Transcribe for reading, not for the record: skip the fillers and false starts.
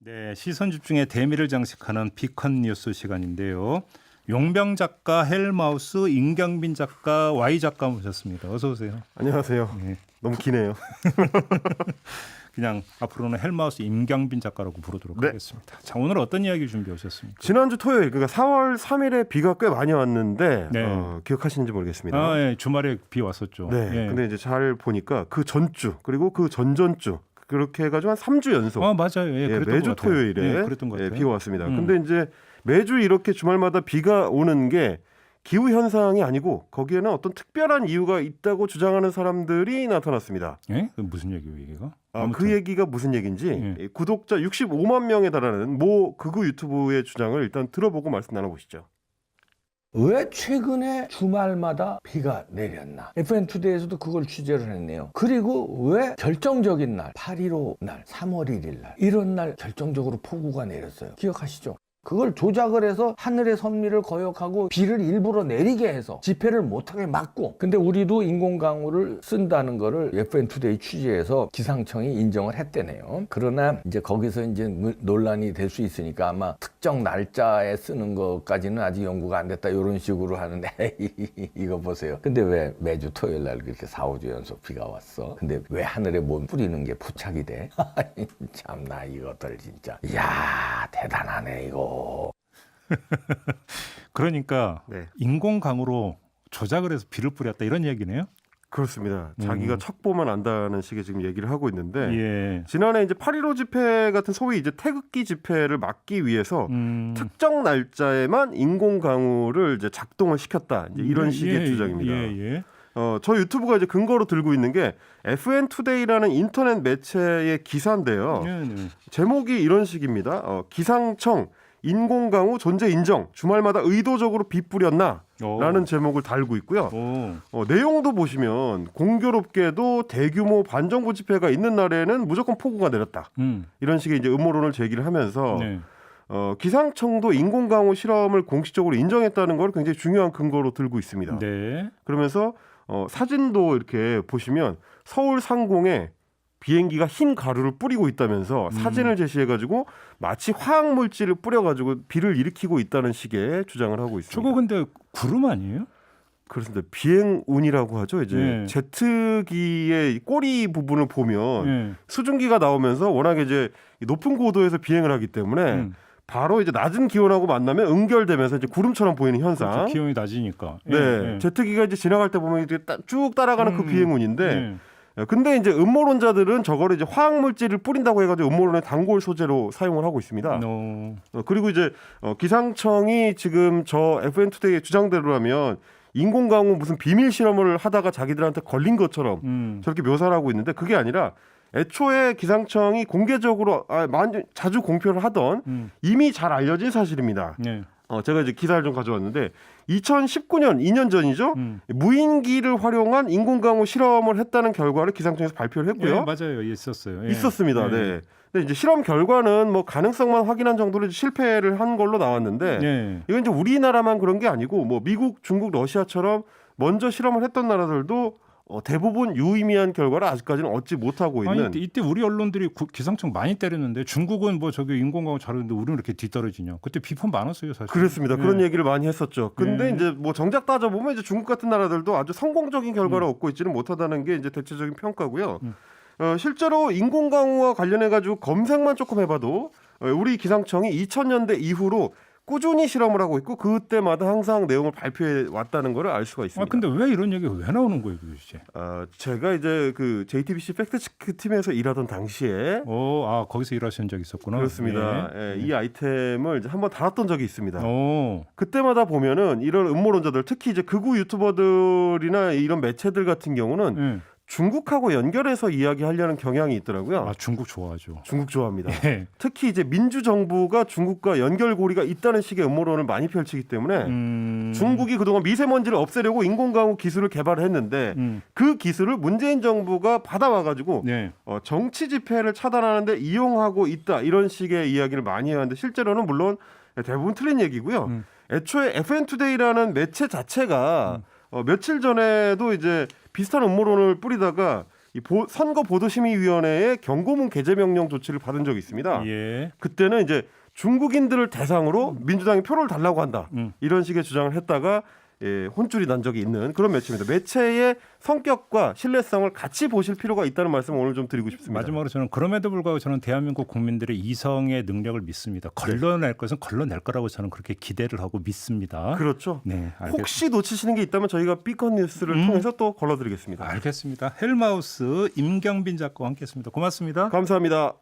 네, 시선 집중의 대미를 장식하는 비컨 뉴스 시간인데요. 용병 작가, 헬마우스, 임경빈 작가, Y 작가 모셨습니다. 어서 오세요. 안녕하세요. 네. 너무 기네요. 그냥 앞으로는 헬마우스 임경빈 작가라고 부르도록 네. 하겠습니다. 자, 오늘 어떤 이야기 준비해 오셨습니까? 지난주 토요일, 그러니까 4월 3일에 비가 꽤 많이 왔는데 네. 기억하시는지 모르겠습니다. 아, 예, 주말에 비 왔었죠. 네. 예. 근데 이제 잘 보니까 그 전주 그리고 그 전전주 그렇게 해가지고 한 3주 연속 맞아요. 예, 그랬던 매주 것 같아요. 토요일에 예, 그랬던 것 같아요. 비가 왔습니다. 근데 이제 매주 이렇게 주말마다 비가 오는 게 기후 현상이 아니고 거기에는 어떤 특별한 이유가 있다고 주장하는 사람들이 나타났습니다. 예? 그 무슨 얘기예요, 얘기가? 그 얘기가 무슨 얘기인지 이 구독자 65만 명에 달하는 모 극우 유튜브의 주장을 일단 들어보고 말씀 나눠보시죠. 왜 최근에 주말마다 비가 내렸나? FN투데이에서도 그걸 취재를 했네요. 그리고 왜 결정적인 날, 8.15 날, 3월 1일 날 이런 날 결정적으로 폭우가 내렸어요. 기억하시죠? 그걸 조작을 해서 하늘의 선미를 거역하고 비를 일부러 내리게 해서 집회를 못하게 막고, 근데 우리도 인공강우를 쓴다는 거를 FN투데이 취재해서 기상청이 인정을 했대네요. 그러나 이제 거기서 이제 논란이 될 수 있으니까 아마 특정 날짜에 쓰는 것까지는 아직 연구가 안 됐다 이런 식으로 하는데 이거 보세요. 근데 왜 매주 토요일 날 그렇게 4, 5주 연속 비가 왔어? 근데 왜 하늘에 뭐 뿌리는 게 부착이 돼? 참나 이것들 진짜. 이야 대단하네 이거. 그러니까 네. 인공강우로 조작을 해서 비를 뿌렸다 이런 얘기네요. 그렇습니다. 자기가 척보면 안다는 식의 지금 얘기를 하고 있는데 예. 지난해 이제 8.15 집회 같은 소위 이제 태극기 집회를 막기 위해서 특정 날짜에만 인공강우를 이제 작동을 시켰다. 이제 이런 식의 주장입니다. 예. 저 유튜브가 이제 근거로 들고 있는 게 FN투데이라는 인터넷 매체의 기사인데요. 네. 제목이 이런 식입니다. 기상청 인공강우 존재 인정. 주말마다 의도적으로 비 뿌렸나? 라는 제목을 달고 있고요. 내용도 보시면 공교롭게도 대규모 반정부 집회가 있는 날에는 무조건 폭우가 내렸다. 이런 식의 이제 음모론을 제기를 하면서 네. 기상청도 인공강우 실험을 공식적으로 인정했다는 걸 굉장히 중요한 근거로 들고 있습니다. 네. 그러면서 사진도 이렇게 보시면 서울 상공에 비행기가 흰 가루를 뿌리고 있다면서 사진을 제시해가지고 마치 화학물질을 뿌려가지고 비를 일으키고 있다는 식의 주장을 하고 있습니다. 저거 근데 구름 아니에요? 그렇습니다. 비행운이라고 하죠. 이제 네. 제트기의 꼬리 부분을 보면 네. 수증기가 나오면서 워낙에 이제 높은 고도에서 비행을 하기 때문에 바로 이제 낮은 기온하고 만나면 응결되면서 이제 구름처럼 보이는 현상. 그렇죠. 기온이 낮으니까. 네, 제트기가 이제 지나갈 때 보면 이제 쭉 따라가는 그 비행운인데. 네. 근데 이제 음모론자들은 저거를 이제 화학물질을 뿌린다고 해가지고 음모론의 단골 소재로 사용을 하고 있습니다. 그리고 이제 기상청이 지금 저 FN투데이의 주장대로라면 인공강우 무슨 비밀 실험을 하다가 자기들한테 걸린 것처럼 저렇게 묘사를 하고 있는데 그게 아니라 애초에 기상청이 공개적으로 자주 공표를 하던 이미 잘 알려진 사실입니다. 네. 제가 이제 기사를 좀 가져왔는데 2019년 2년 전이죠. 무인기를 활용한 인공강우 실험을 했다는 결과를 기상청에서 발표를 했고요. 네, 맞아요. 있었어요. 예. 있었습니다. 네. 근데 이제 실험 결과는 뭐 가능성만 확인한 정도로 실패를 한 걸로 나왔는데 네. 이건 이제 우리나라만 그런 게 아니고 뭐 미국, 중국, 러시아처럼 먼저 실험을 했던 나라들도 대부분 유의미한 결과를 아직까지는 얻지 못하고 있는. 이때 우리 언론들이 기상청 많이 때렸는데 중국은 뭐 저기 인공강우 잘하는데 우리는 이렇게 뒤떨어지냐. 그때 비판 많았어요, 사실. 그렇습니다. 그런 얘기를 많이 했었죠. 근데 네. 이제 뭐 정작 따져보면 이제 중국 같은 나라들도 아주 성공적인 결과를 얻고 있지는 못하다는 게 이제 대체적인 평가고요. 실제로 인공강우와 관련해가지고 검색만 조금 해봐도 우리 기상청이 2000년대 이후로 꾸준히 실험을 하고 있고 그때마다 항상 내용을 발표해 왔다는 걸 알 수가 있습니다. 근데 왜 이런 얘기가 왜 나오는 거예요, 도대체? 제가 이제 그 JTBC 팩트체크 팀에서 일하던 당시에 거기서 일하신 적이 있었구나. 그렇습니다. 네. 이 아이템을 이제 한번 다뤘던 적이 있습니다. 오. 그때마다 보면은 이런 음모론자들, 특히 이제 극우 유튜버들이나 이런 매체들 같은 경우는 네. 중국하고 연결해서 이야기하려는 경향이 있더라고요. 중국 좋아하죠. 중국 좋아합니다. 네. 특히 이제 민주정부가 중국과 연결고리가 있다는 식의 음모론을 많이 펼치기 때문에 중국이 그동안 미세먼지를 없애려고 인공강우 기술을 개발을 했는데 그 기술을 문재인 정부가 받아와가지고 네. 정치 집회를 차단하는데 이용하고 있다 이런 식의 이야기를 많이 해왔는데 실제로는 물론 대부분 틀린 얘기고요. 애초에 FN투데이라는 매체 자체가 며칠 전에도 이제 비슷한 음모론을 뿌리다가 선거보도심의위원회의 경고문 게재 명령 조치를 받은 적이 있습니다. 예. 그때는 이제 중국인들을 대상으로 민주당이 표를 달라고 한다. 이런 식의 주장을 했다가 혼쭐이 난 적이 있는 그런 매체입니다. 매체의 성격과 신뢰성을 같이 보실 필요가 있다는 말씀을 오늘 좀 드리고 싶습니다. 마지막으로 저는 그럼에도 불구하고 저는 대한민국 국민들의 이성의 능력을 믿습니다. 걸러낼 것은 걸러낼 거라고 저는 그렇게 기대를 하고 믿습니다. 그렇죠. 네, 혹시 놓치시는 게 있다면 저희가 비컨 뉴스를 통해서 또 걸러드리겠습니다. 알겠습니다. 헬마우스 임경빈 작가와 함께했습니다. 고맙습니다. 감사합니다.